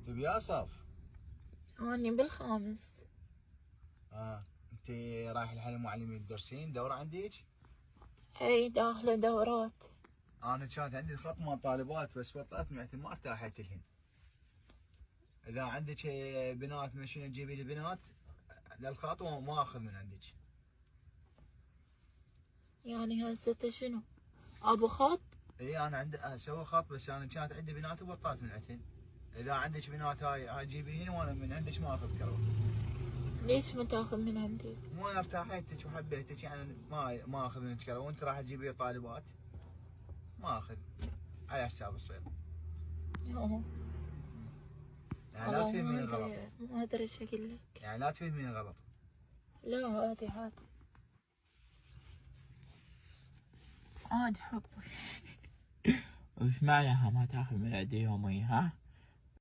تبي اصف؟ اني بالخامس. انت رايح الحين المعلمين تدرسين دورة عندك؟ اي داخلة دورات. انا كانت عندي خط مال طالبات بس بطلت معتي ما ارتاحت لهن. اذا عندك بنات مشينا تجيبي لي بنات للخط وما اخذ من عندك. يعني هسه شنو؟ ابو خط؟ اي انا عندي اسوي خط بس انا كانت عندي بنات وبطلت من عندهن. اذا عندك بنات هاي جيبيهن وانا من عندك ما اخذ كرو. ليش ما تاخذ من عندي؟ مو انا ارتاحيتك وحبيتك يعني ما اخذ منك كرو وانت راح تجيبي طالبات ما اخذ على حساب الصيف. اوه يعني لا تفهمين غلط. ما ادري ايش اقول لك. يعني لا تفهمين غلط. لا عادي عادي. عادي حبي. وش معناها ما تاخذ من عندي يومي ها؟